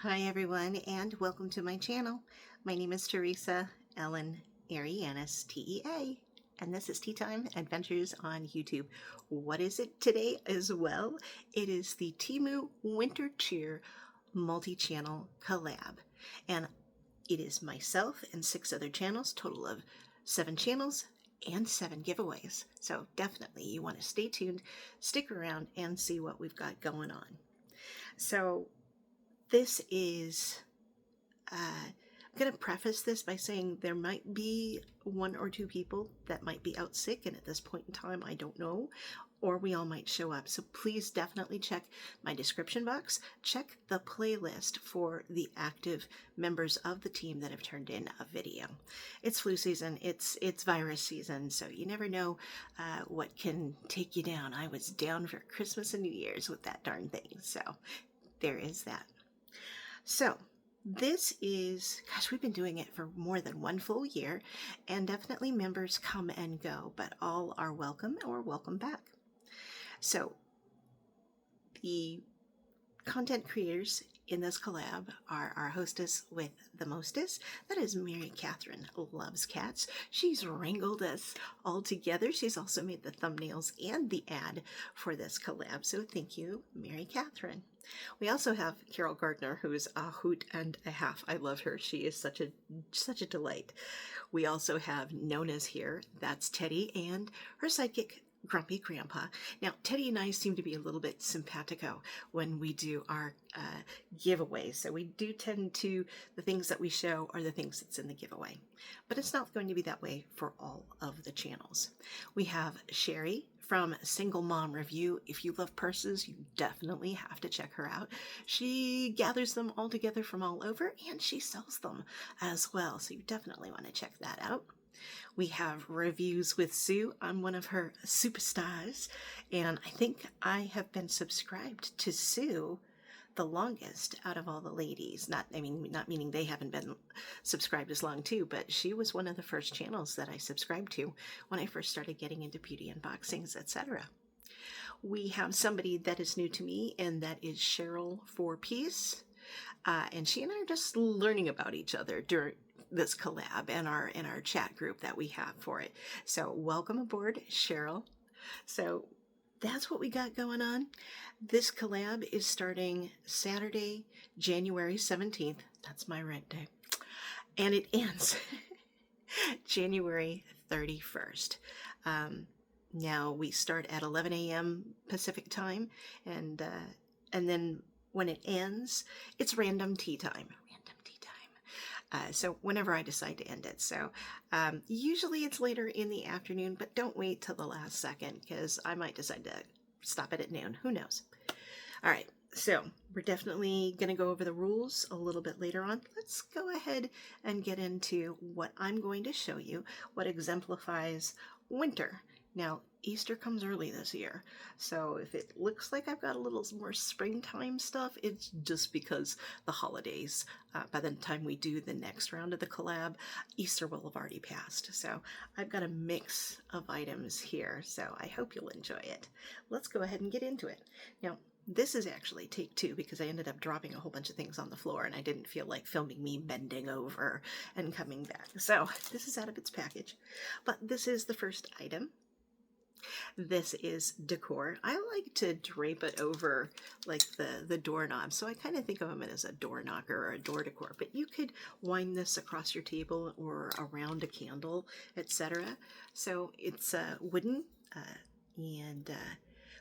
Hi everyone, and welcome to my channel. My name is Teresa Ellen Arianis, T.E.A., and this is Tea Time Adventures on YouTube. What is it today as well? It is the Temu Winter Cheer multi-channel collab, and it is myself and 6 other channels, total of 7 channels and 7 giveaways. So definitely you want to stay tuned, stick around, and see what we've got going on. So this is I'm going to preface this by saying there might be 1 or 2 people that might be out sick, and at this point in time, I don't know, or we all might show up. So please definitely check my description box. Check the playlist for the active members of the team that have turned in a video. It's flu season, it's virus season, so you never know what can take you down. I was down for Christmas and New Year's with that darn thing, so there is that. So this is, gosh, we've been doing it for more than 1 full year, and definitely members come and go, but all are welcome or welcome back. So the content creators in this collab are our hostess with the mostest. That is Mary Catherine Loves Cats. She's wrangled us all together. She's also made the thumbnails and the ad for this collab. So thank you, Mary Catherine. We also have Carol Gardner, who is a hoot and a half. I love her. She is such a delight. We also have Nona's here. That's Teddy and her sidekick, Grumpy Grandpa. Now, Teddy and I seem to be a little bit simpatico when we do our giveaways. So we do tend to, the things that we show are the things that's in the giveaway. But it's not going to be that way for all of the channels. We have Sherry from Single Mom Review. If you love purses, you definitely have to check her out. She gathers them all together from all over, and she sells them as well. So you definitely want to check that out. We have reviews with Sue on one of her superstars, and I think I have been subscribed to Sue the longest out of all the ladies. Not meaning they haven't been subscribed as long too, but she was one of the first channels that I subscribed to when I first started getting into beauty unboxings, etc. We have somebody that is new to me, and that is Cheryl for Peace. And she and I are just learning about each other during this collab and our chat group that we have for it. So welcome aboard, Cheryl. So that's what we got going on. This collab is starting Saturday, January 17th. That's my rent day. And it ends January 31st. Now we start at 11 a.m. Pacific time, and then when it ends, it's random tea time. So whenever I decide to end it. So usually it's later in the afternoon, but don't wait till the last second, because I might decide to stop it at noon. Who knows? All right. So we're definitely going to go over the rules a little bit later on. Let's go ahead and get into what I'm going to show you, what exemplifies winter. Now, Easter comes early this year, so if it looks like I've got a little more springtime stuff, it's just because the holidays, by the time we do the next round of the collab, Easter will have already passed. So I've got a mix of items here, so I hope you'll enjoy it. Let's go ahead and get into it. Now, this is actually take 2 because I ended up dropping a whole bunch of things on the floor, and I didn't feel like filming me bending over and coming back. So this is out of its package, but this is the first item. This is decor. I like to drape it over like the doorknob, so I kind of think of them as a door knocker or a door decor, but you could wind this across your table or around a candle, etc. So it's wooden, and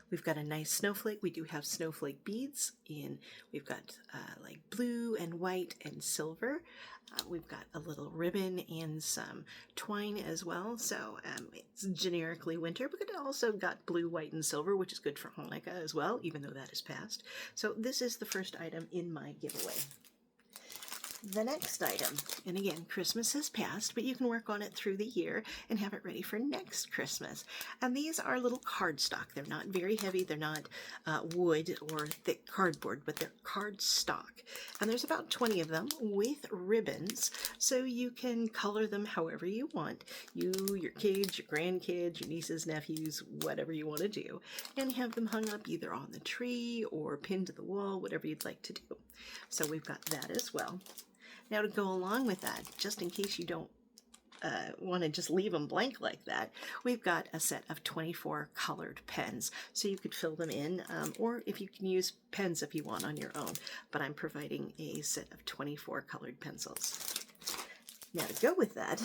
we've got a nice snowflake. We do have snowflake beads in. We've got like blue and white and silver. We've got a little ribbon and some twine as well. So it's generically winter, but it also got blue, white, and silver, which is good for Hanukkah as well, even though that is past. So this is the first item in my giveaway. The next item, and again, Christmas has passed, but you can work on it through the year and have it ready for next Christmas. And these are little cardstock. They're not very heavy. They're not wood or thick cardboard, but they're cardstock. And there's about 20 of them with ribbons, so you can color them however you want. You, your kids, your grandkids, your nieces, nephews, whatever you want to do, and have them hung up either on the tree or pinned to the wall, whatever you'd like to do. So we've got that as well. Now to go along with that, just in case you don't want to just leave them blank like that, we've got a set of 24 colored pens. So you could fill them in, or if you can use pens if you want on your own. But I'm providing a set of 24 colored pencils. Now to go with that,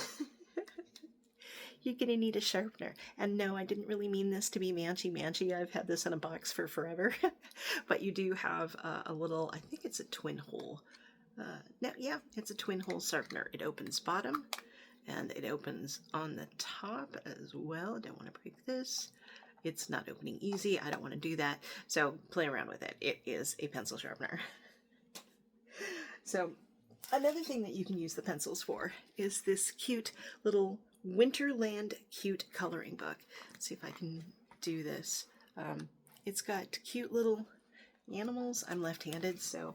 you're going to need a sharpener. And no, I didn't really mean this to be manchy-manchy. I've had this in a box for forever. But you do have a little, I think it's a twin hole. No, yeah, it's a twin hole sharpener. It opens bottom and it opens on the top as well. I don't want to break this. It's not opening easy. I don't want to do that. So play around with it. It is a pencil sharpener. So another thing that you can use the pencils for is this cute little Winterland cute coloring book. Let's see if I can do this. It's got cute little animals. I'm left-handed, so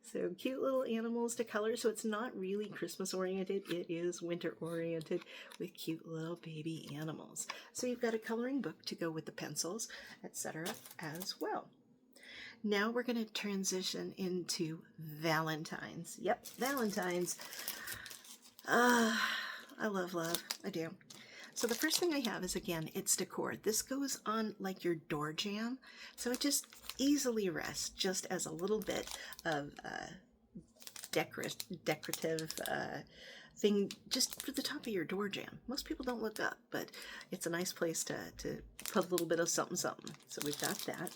so cute little animals to color. So it's not really Christmas oriented. It is winter oriented with cute little baby animals. So you've got a coloring book to go with the pencils, etc. as well. Now we're going to transition into Valentines. Yep, Valentines. I love love. I do. So the first thing I have is, again, it's decor. This goes on like your door jamb, so it just easily rests just as a little bit of decorative thing just for the top of your door jamb. Most people don't look up, but it's a nice place to put a little bit of something something. So we've got that.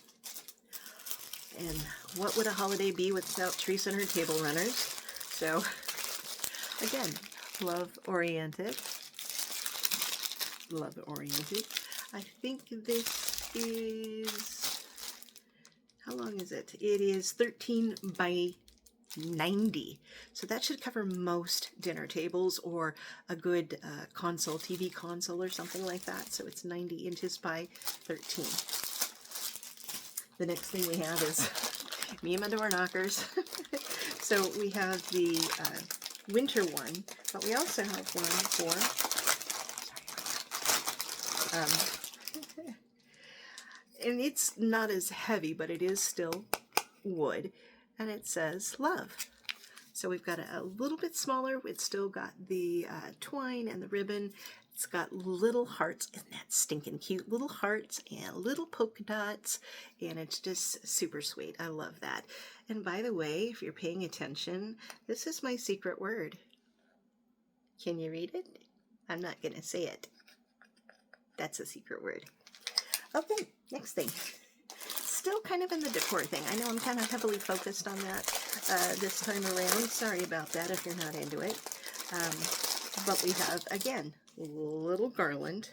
And what would a holiday be without Teresa and her table runners? So again, love oriented. Love oriented. I think this is, how long is it? It is 13 by 90. So that should cover most dinner tables or a good console, TV console or something like that. So it's 90 inches by 13. The next thing we have is me and my door knockers. So we have the winter one, but we also have one for, and it's not as heavy, but it is still wood, and it says love. So we've got a little bit smaller. It's still got the twine and the ribbon. It's got little hearts. Isn't that stinking cute? Little hearts and little polka dots, and it's just super sweet. I love that. And by the way, if you're paying attention, this is my secret word. Can you read it? I'm not going to say it. That's a secret word. Okay, next thing. Still kind of in the decor thing. I know I'm kind of heavily focused on that this time around. Sorry about that if you're not into it. But we have, again, a little garland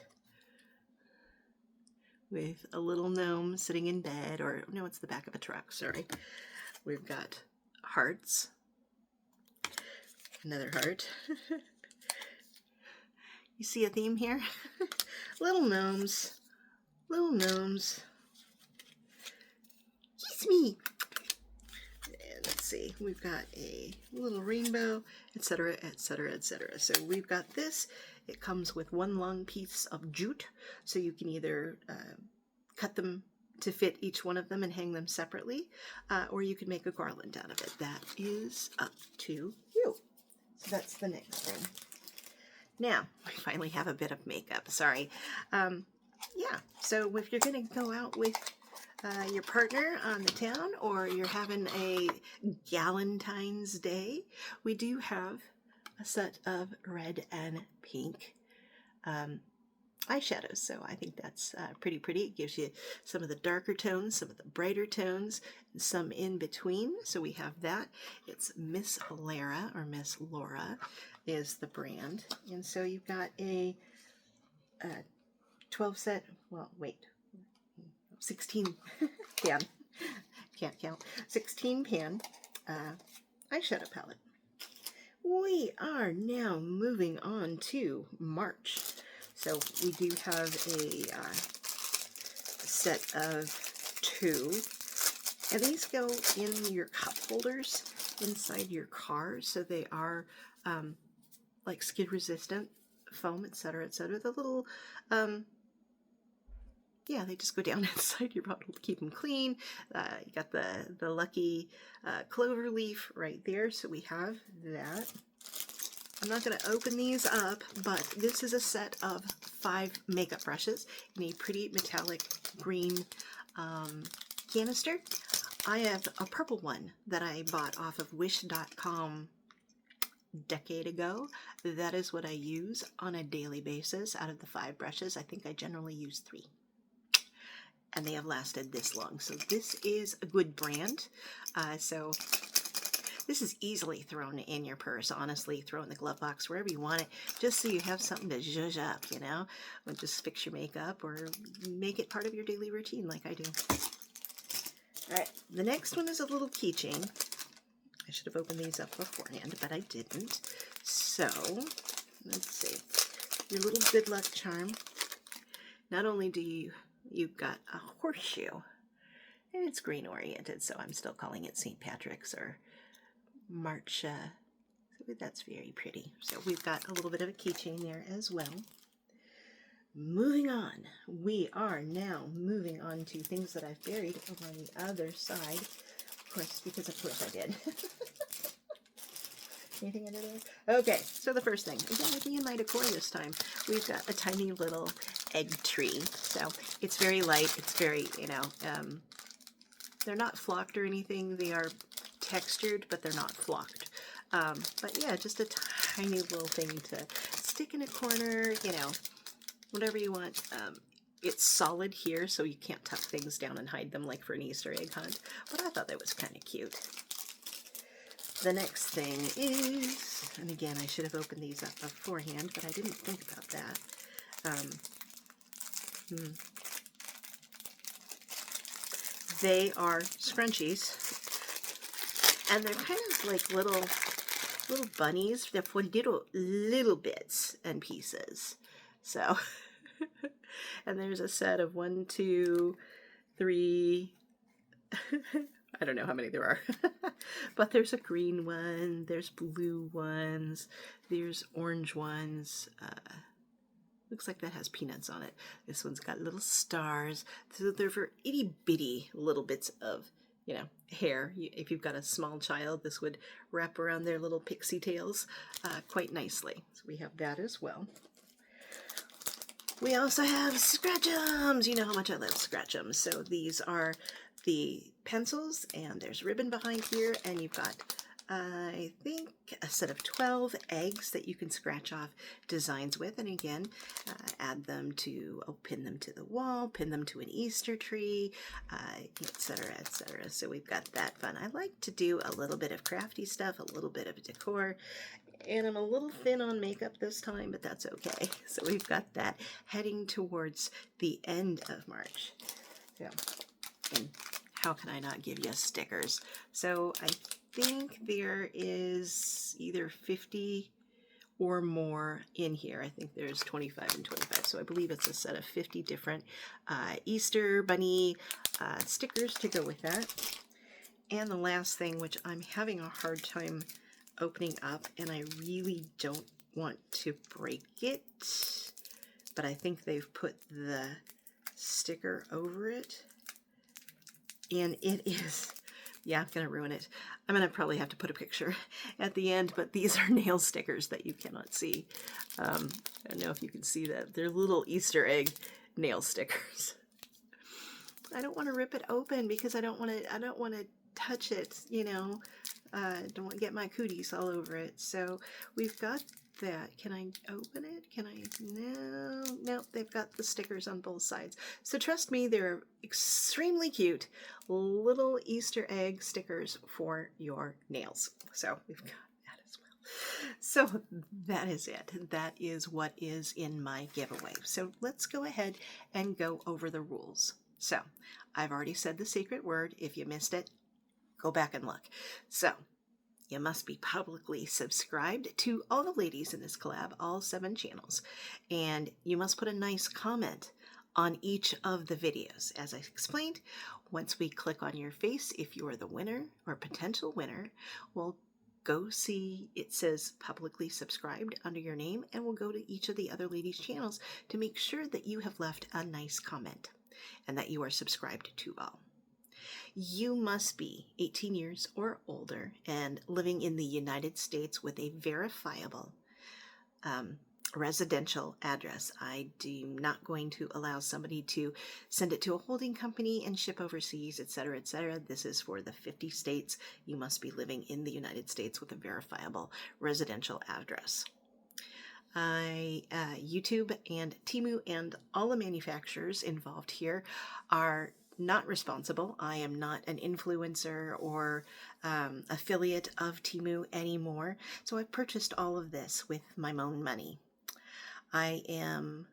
with a little gnome sitting in bed, or no, it's the back of a truck, sorry. We've got hearts. Another heart. You see a theme here? Little gnomes. Little gnomes. Kiss me. And let's see. We've got a little rainbow, etc., etc., etc. So we've got this. It comes with one long piece of jute, so you can either cut them to fit each one of them and hang them separately, or you can make a garland out of it. That is up to you. So that's the next thing. Now, we finally have a bit of makeup, sorry. Yeah, so if you're going to go out with your partner on the town, or you're having a Valentine's Day, we do have a set of red and pink eyeshadows. So I think that's pretty pretty. It gives you some of the darker tones, some of the brighter tones, and some in between. So we have that. It's Miss Lara, or Miss Laura is the brand. And so you've got a 12 set, well, wait, 16 pan, can't count, 16 pan eyeshadow palette. We are now moving on to March. So we do have a set of 2. And these go in your cup holders inside your car. So they are like skid resistant foam, etc., etc. The little yeah, they just go down inside your bottle to keep them clean. You got the lucky clover leaf right there, so we have that. I'm not going to open these up, but this is a set of 5 makeup brushes in a pretty metallic green canister. I have a purple one that I bought off of wish.com decade ago. That is what I use on a daily basis. Out of the 5 brushes, I think I generally use 3. And they have lasted this long. So this is a good brand. So this is easily thrown in your purse, honestly. Throw in the glove box, wherever you want it, just so you have something to zhuzh up, you know? Or just fix your makeup or make it part of your daily routine like I do. All right, the next one is a little keychain. I should have opened these up beforehand, but I didn't. So, let's see. Your little good luck charm. Not only do you've got a horseshoe, and it's green oriented, so I'm still calling it St. Patrick's or March. So that's very pretty. So we've got a little bit of a keychain there as well. Moving on, we are now moving on to things that I've buried over on the other side. Of course I did. Anything under there? Okay, so the first thing, again with me and my decor this time, we've got a tiny little egg tree. So it's very light, it's very, you know, they're not flocked or anything, they are textured, but they're not flocked. But yeah, just a tiny little thing to stick in a corner, you know, whatever you want. It's solid here, so you can't tuck things down and hide them like for an Easter egg hunt, but I thought that was kind of cute. The next thing is, and again, I should have opened these up beforehand, but I didn't think about that. They are scrunchies, and they're kind of like little bunnies. They're for little bits and pieces. So, and there's a set of 1, 2, 3. I don't know how many there are, but there's a green one, there's blue ones, there's orange ones. Looks like that has peanuts on it. This one's got little stars. So they're for itty bitty little bits of, you know, hair. If you've got a small child, this would wrap around their little pixie tails quite nicely. So we have that as well. We also have Scratch'ems. You know how much I love Scratch'ems. So these are the pencils, and there's ribbon behind here, and you've got, I think, a set of 12 eggs that you can scratch off designs with, and again, add them to, pin them to the wall, pin them to an Easter tree, etc., etc. So we've got that fun. I like to do a little bit of crafty stuff, a little bit of decor, and I'm a little thin on makeup this time, but that's okay. So we've got that heading towards the end of March. So, and how can I not give you stickers? So I think there is either 50 or more in here. I think there's 25 and 25. So I believe it's a set of 50 different Easter bunny stickers to go with that. And the last thing, which I'm having a hard time opening up, and I really don't want to break it, but I think they've put the sticker over it. And it is, yeah, I'm going to ruin it. I'm going to probably have to put a picture at the end, but these are nail stickers that you cannot see. I don't know if you can see that. They're little Easter egg nail stickers. I don't want to rip it open because I don't want to touch it, you know. Don't want to get my cooties all over it. So we've got that. Can I open it? Can I? No. Nope, they've got the stickers on both sides. So trust me, they're extremely cute little Easter egg stickers for your nails. So we've got that as well. So that is it. That is what is in my giveaway. So let's go ahead and go over the rules. So I've already said the secret word. If you missed it, go back and look. So you must be publicly subscribed to all the ladies in this collab, all 7 channels. And you must put a nice comment on each of the videos. As I explained, once we click on your face, if you are the winner or potential winner, we'll go see it says publicly subscribed under your name, and we'll go to each of the other ladies' channels to make sure that you have left a nice comment and that you are subscribed to all. You must be 18 years or older and living in the United States with a verifiable residential address. I am not going to allow somebody to send it to a holding company and ship overseas, etc., etc. This is for the 50 states. You must be living in the United States with a verifiable residential address. YouTube and Temu and all the manufacturers involved here are not responsible. I am not an influencer or affiliate of Temu anymore, so I purchased all of this with my own money. I am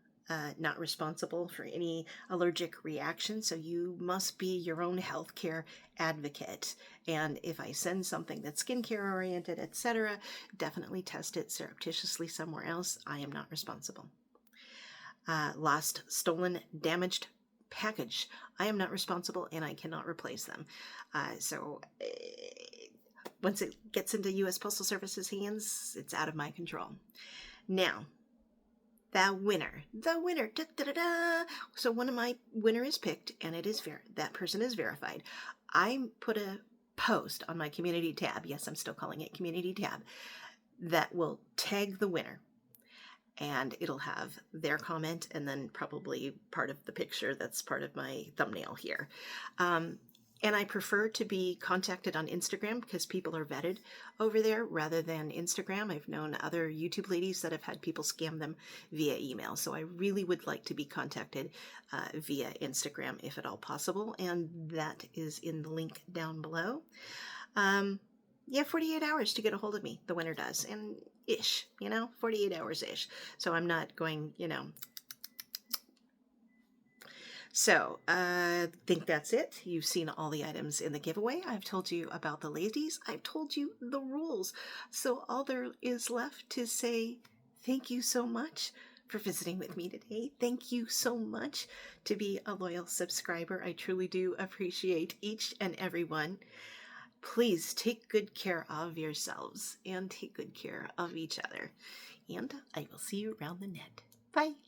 not responsible for any allergic reaction, so you must be your own healthcare advocate. And if I send something that's skincare oriented, etc., definitely test it surreptitiously somewhere else. I am not responsible. Lost, stolen, damaged package. I am not responsible, and I cannot replace them. Once it gets into U.S. Postal Service's hands, it's out of my control. Now, the winner, da, da, da, da. So one of my winner is picked, and it is that person is verified. I put a post on my community tab. Yes, I'm still calling it community tab. That will tag the winner, and it'll have their comment and then probably part of the picture that's part of my thumbnail here. And I prefer to be contacted on Instagram because people are vetted over there rather than Instagram. I've known other YouTube ladies that have had people scam them via email. So I really would like to be contacted via Instagram if at all possible. And that is in the link down below. Yeah, 48 hours to get a hold of me, the winner does. And ish, 48 hours ish. So I'm not going, So, I think that's it. You've seen all the items in the giveaway. I've told you about the ladies. I've told you the rules. So all there is left to say thank you so much for visiting with me today. Thank you so much to be a loyal subscriber. I truly do appreciate each and every one. Please take good care of yourselves and take good care of each other. And I will see you around the net. Bye.